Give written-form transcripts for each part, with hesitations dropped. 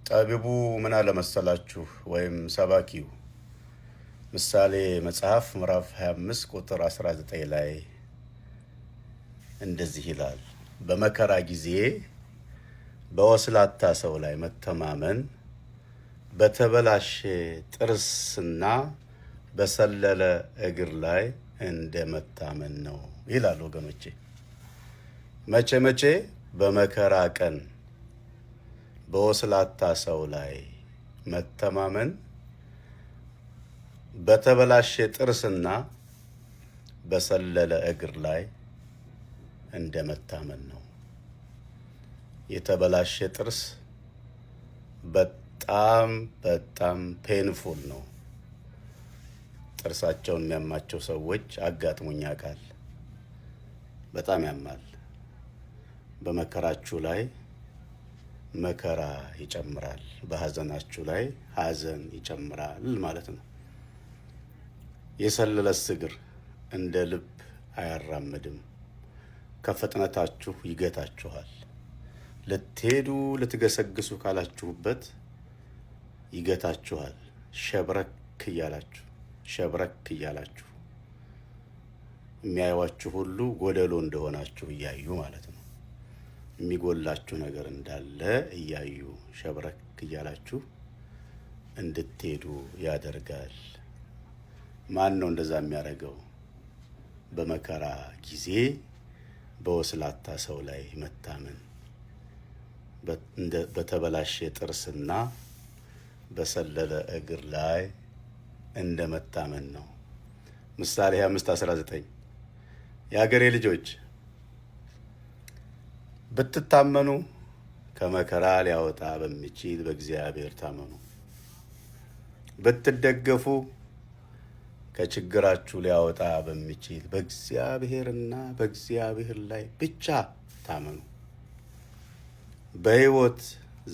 ጠቢቡ ምን አለ መሰላችሁ ወይም ሰባኪው ምሳሌ መጽሐፍ ምዕራፍ 25 ቁጥር 19 ላይ እንደዚህ ይላል። በመከራ ጊዜ በወስላታ ሰው ላይ መተማመን በተበላሸ ጥርስና በሰለለ እግር ላይ እንደመታመን ነው ይላል። ወገኖቼ መቼ በመከራ ቀን በወስላታ ሰው ላይ መተማመን በተበላሸ ጥርስና በሰለለ እግር ላይ እንደመታመን ነው። የተበላሸ ጥርስ በጣም ፔንፉል ነው። ጥርሳቸውን የሚያማቸው ሰዎች አጋጥሞኝ ያውቃል። በጣም ያማል። በመከራችሁ ላይ መከራ ይጨምራል፣ በሐዘናችሁ ላይ ሐዘን ይጨምራል ማለት ነው። የሰለለስ እግር እንደ ልብ አያራምድም፣ ከፍጥነታችሁ ይገታችኋል። ልትሄዱ ልትገሰግሱ ካላችሁበት ይገታችኋል። ሸብረክ እያላችሁ የሚያዩዋችሁ ሁሉ ጎደሎ እንደሆናችሁ እያዩ ማለት ነው። የሚጎላችሁ ነገር እንዳለ እያዩ ሸብረክ እያላችሁ እንድትሄዱ ያደርጋል። ማን ነው እንደዛ የሚያደርገው? በመከራ ጊዜ በወስላታ ሰው ላይ መታመን በተበላሸ ጥርስና በሰለለ እግር ላይ እንደመታመን ነው። ምሳሌ 25:19 የአገሬ ልጆች ብትታመኑ ከመከራ ሊያወጣ በሚችል በእግዚአብሔር ታመኑ። ብትደገፉ ከችግራችሁ ሊያወጣ በሚችል በእግዚአብሔርና በእግዚአብሔር ላይ ብቻ ታመኑ። በሕይወት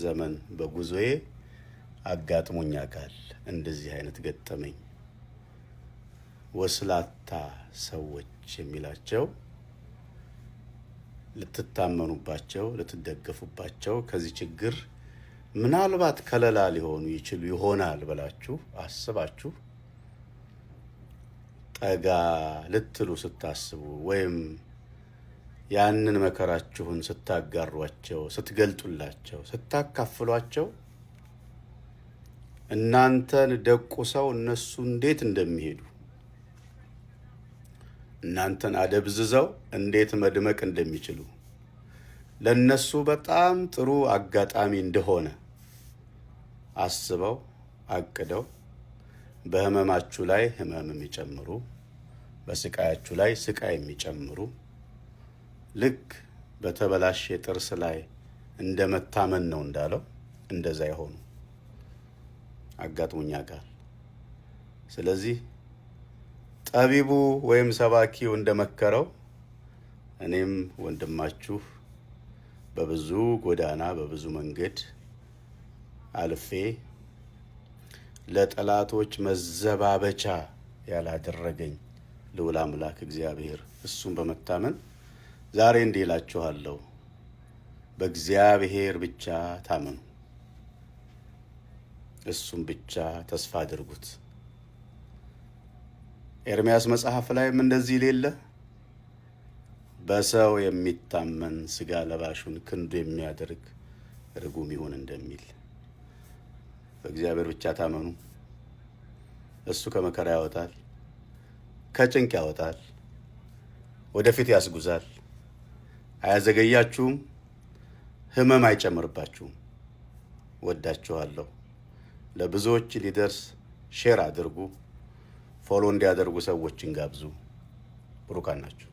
ዘመን በጉዞዬ አጋጥሞኝ ያውቃል እንደዚህ አይነት ገጠመኝ። ወስላታ ሰዎች የሚላቸው ልትታመኑባቸው፣ ልትደገፉባቸው ከዚህ ችግር ምናልባት ከለላ ሊሆኑ ይችሉ ይሆናል ብላችሁ አስባችሁ ጠጋ ልትሉ ስታስቡ ወይም ያንን መከራችሁን ስታጋሯቸው፣ ስትገልጡላቸው፣ ስታካፍሏቸው እናንተን ደቁሰው እነሱ እንዴት እንደሚሄዱ እናንተን አደብዝዘው እንዴት መድመቅ እንደሚችሉ ለነሱ በጣም ጥሩ አጋጣሚ እንደሆነ አስበው አቅደው በህመማችሁ ላይ ህመም የሚጨምሩ፣ በስቃያችሁ ላይ ስቃይ የሚጨምሩ፣ ልክ በተበላሸ ጥርስ ላይ እንደመታመን ነው እንዳለው እንደዛ ይሆኑ አጋጥሞኝ ያውቃል። ስለዚህ ጠቢቡ ወይም ሰባኪው እንደመከረው እኔም ወንድማችሁ በብዙ ጎዳና በብዙ መንገድ አልፌ ለጠላቶች መዘባበቻ ያላደረገኝ ልዑል አምላክ እግዚአብሔር እሱን በመታመን ዛሬ እንዲህ እላችኋለሁ፣ በእግዚአብሔር ብቻ ታመኑ፣ እሱን ብቻ ተስፋ አድርጉት። ኤርምያስ መጽሐፍ ላይም እንደዚህ ሌለ በሰው የሚታመን ስጋ ለባሹን ክንዱ የሚያደርግ ርጉም ይሁን እንደሚል በእግዚአብሔር ብቻ ታመኑ። እሱ ከመከራ ያወጣል፣ ከጭንቅ ያወጣል፣ ወደፊት ያስጉዛል። አያዘገያችሁም፣ ህመም አይጨምርባችሁም። ወዳችኋለሁ። ለብዙዎች ሊደርስ ሼር አድርጉ፣ ፎሎ እንዲያደርጉ ሰዎችን ጋብዙ። ብሩካን ናችሁ።